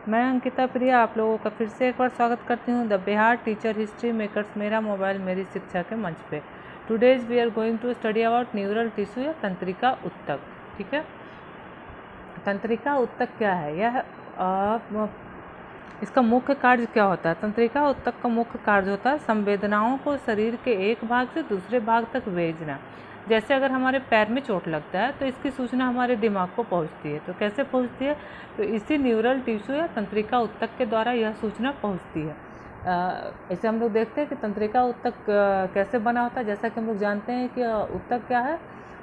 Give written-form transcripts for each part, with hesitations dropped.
मैं अंकिता प्रिया आप लोगों का फिर से एक बार स्वागत करती हूँ the Bihar teacher history makers मेरा मोबाइल मेरी शिक्षा के मंच पे। Today's we are going to study about neural tissue या तंत्रिका उत्तक। ठीक है, तंत्रिका उत्तक क्या है? यह इसका मुख्य कार्य क्या होता है? तंत्रिका उत्तक का मुख्य कार्य होता है संवेदनाओं को शरीर के एक भाग से दूसरे भाग तक भेजना। जैसे अगर हमारे पैर में चोट लगता है तो इसकी सूचना हमारे दिमाग को पहुंचती है। तो कैसे पहुंचती है? तो इसी न्यूरल टिश्यू या तंत्रिका उत्तक के द्वारा यह सूचना पहुंचती है। ऐसे हम लोग देखते हैं कि तंत्रिका उत्तक कैसे बना होता है। जैसा कि हम लोग जानते हैं कि उत्तक क्या है?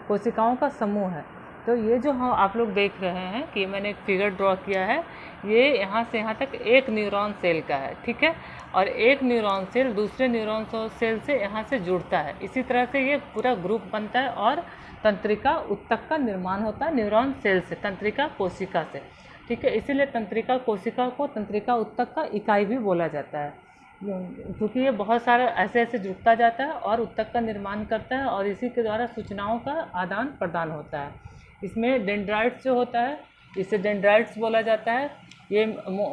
कोशिकाओं का समूह है। तो ये जो हम आप लोग देख रहे हैं कि मैंने एक फिगर ड्रॉ किया है, ये यहाँ से यहाँ तक एक न्यूरॉन सेल का है। ठीक है, और एक न्यूरॉन सेल दूसरे न्यूरॉन सेल से यहाँ से जुड़ता है। इसी तरह से ये पूरा ग्रुप बनता है और तंत्रिका उत्तक का निर्माण होता है न्यूरॉन सेल से, तंत्रिका कोशिका से। ठीक है, इसीलिए तंत्रिका कोशिका को तंत्रिका उत्तक का इकाई भी बोला जाता है, क्योंकि ये बहुत सारे ऐसे ऐसे जुड़ता जाता है और उत्तक का निर्माण करता है और इसी के द्वारा सूचनाओं का आदान प्रदान होता है। इसमें डेंड्राइट्स जो होता है, इसे डेंड्राइट्स बोला जाता है। ये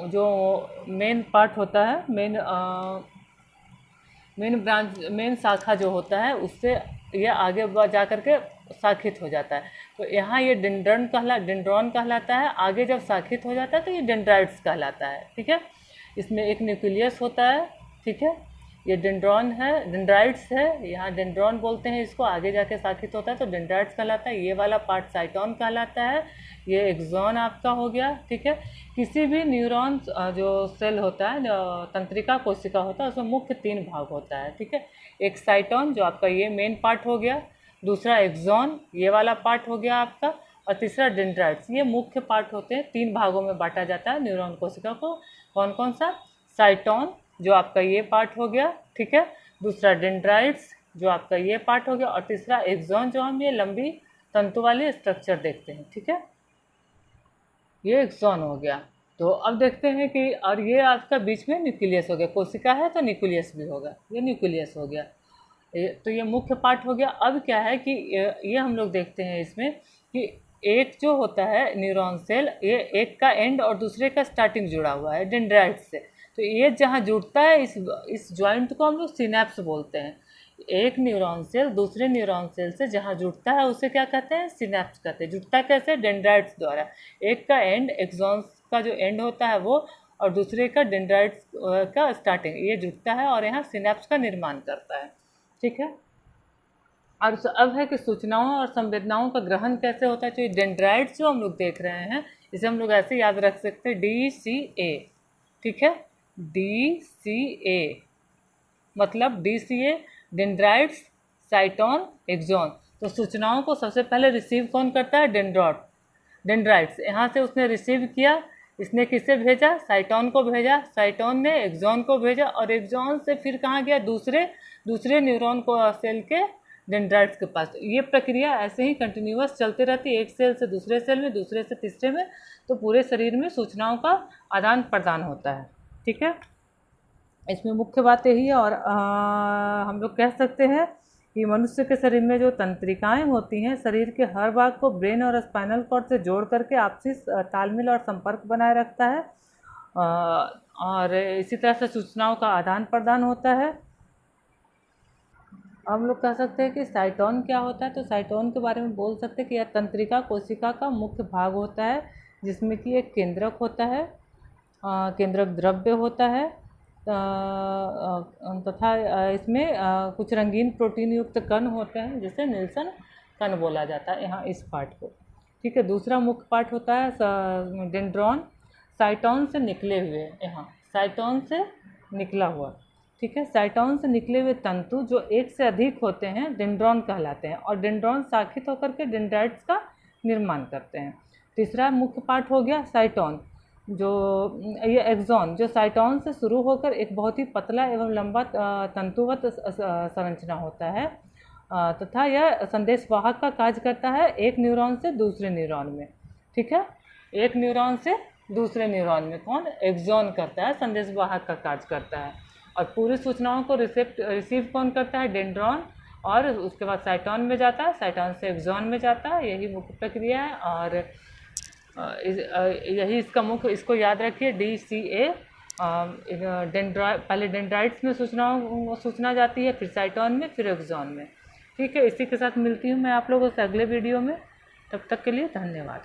जो मेन पार्ट होता है, मेन ब्रांच, मेन शाखा जो होता है, उससे ये आगे जा करके शाखित हो जाता है। तो यहाँ ये डेंड्रॉन कहलाता है। आगे जब शाखित हो जाता है तो ये डेंड्राइट्स कहलाता है। ठीक है, इसमें एक न्यूक्लियस होता है। ठीक है, ये डेंड्रॉन है, डेंड्राइट्स है, यहाँ डेंड्रॉन बोलते हैं इसको। आगे जाके शाखित होता है तो डेंड्राइट्स कहलाता है। ये वाला पार्ट साइटोन कहलाता है। ये एक्सॉन आपका हो गया। ठीक है, किसी भी न्यूरॉन जो सेल होता है, तंत्रिका कोशिका होता है, उसमें मुख्य 3 भाग होता है। ठीक है, एक साइटोन जो आपका ये मेन पार्ट हो गया, दूसरा एक्सॉन ये वाला पार्ट हो गया आपका, और तीसरा डेंड्राइट्स। ये मुख्य पार्ट होते हैं। 3 भागों में बांटा जाता है न्यूरॉन कोशिका को। कौन कौन सा? साइटोन जो आपका ये पार्ट हो गया। ठीक है, दूसरा डेंड्राइट्स जो आपका ये पार्ट हो गया, और तीसरा एक्सॉन जो हम ये लंबी तंतु वाली स्ट्रक्चर देखते हैं। ठीक है, ये एक्सॉन हो गया। तो अब देखते हैं कि, और ये आपका बीच में न्यूक्लियस हो गया। कोशिका है तो न्यूक्लियस भी होगा, ये न्यूक्लियस हो गया। तो ये मुख्य पार्ट हो गया। अब क्या है कि ये हम लोग देखते हैं इसमें कि एक जो होता है न्यूरॉन सेल, ये एक का एंड और दूसरे का स्टार्टिंग जुड़ा हुआ है डेंड्राइट्स से। तो ये जहाँ जुड़ता है, इस जॉइंट को हम लोग सिनेप्स बोलते हैं। एक न्यूरॉन सेल दूसरे न्यूरॉन सेल से जहाँ जुड़ता है उसे क्या कहते हैं? सिनेप्स कहते हैं। जुड़ता कैसे? डेंड्राइट्स द्वारा। एक का एंड, एक्सॉन का जो एंड होता है वो, और दूसरे का डेंड्राइट्स का स्टार्टिंग, ये जुड़ता है और यहाँ सिनेप्स का निर्माण करता है। ठीक है, और अब है कि सूचनाओं और संवेदनाओं का ग्रहण कैसे होता है। तो ये डेंड्राइट्स जो हम लोग देख रहे हैं, इसे हम लोग ऐसे याद रख सकते हैं, DCA। ठीक है, DCA मतलब DCA, डेंड्राइट्स, साइटोन, एक्सॉन। तो सूचनाओं को सबसे पहले रिसीव कौन करता है? डेंड्राइट्स। यहाँ से उसने रिसीव किया, इसने किसे भेजा? साइटोन को भेजा, साइटोन ने एक्सॉन को भेजा, और एक्सॉन से फिर कहाँ गया? दूसरे न्यूरॉन को सेल के डेंड्राइट्स के पास। ये प्रक्रिया ऐसे ही कंटिन्यूअस चलती रहती है, एक सेल से दूसरे सेल में, दूसरे से तीसरे में। तो पूरे शरीर में सूचनाओं का आदान प्रदान होता है। ठीक है, इसमें मुख्य बात यही है। और हम लोग कह सकते हैं कि मनुष्य के शरीर में जो तंत्रिकाएं होती हैं, शरीर के हर भाग को ब्रेन और स्पाइनल कॉर्ड से जोड़ करके आपसी तालमेल और संपर्क बनाए रखता है, और इसी तरह से सूचनाओं का आदान प्रदान होता है। हम लोग कह सकते हैं कि साइटोन क्या होता है। तो साइटोन के बारे में बोल सकते हैं कि यह तंत्रिका कोशिका का मुख्य भाग होता है, जिसमें कि एक केंद्रक होता है, केंद्रक द्रव्य होता है, तथा इसमें कुछ रंगीन प्रोटीन युक्त कण होते हैं, जिसे निल्सन कण बोला जाता है यहाँ इस पार्ट को। ठीक है, दूसरा मुख्य पार्ट होता है डेंड्रॉन, साइटोन से निकले हुए, यहाँ साइटोन से निकला हुआ। ठीक है, साइटोन से निकले हुए तंतु जो एक से अधिक होते हैं डेंड्रॉन कहलाते हैं, और डेंड्रॉन शाखित होकर के डेंड्राइट्स का निर्माण करते हैं। तीसरा मुख्य पार्ट हो गया साइटोन, जो ये एक्सॉन, जो साइटोन से शुरू होकर एक बहुत ही पतला एवं लंबा तंतुवत संरचना होता है, तथा यह संदेशवाहक का कार्य करता है एक न्यूरॉन से दूसरे न्यूरॉन में। ठीक है, एक न्यूरॉन से दूसरे न्यूरॉन में कौन? एक्सॉन करता है, संदेशवाहक का कार्य करता है। और पूरी सूचनाओं को रिसीव कौन करता है? डेंड्रॉन, और उसके बाद साइटोन में जाता है, साइटोन से एक्सॉन में जाता है। यही मुख्य प्रक्रिया है। और यही इसका मुख्य, इसको याद रखिए, DCA। पहले डेंड्राइट्स में सूचना जाती है, फिर साइटोन में, फिर एक्सॉन में। ठीक है, इसी के साथ मिलती हूँ मैं आप लोगों से अगले वीडियो में। तब तक के लिए धन्यवाद।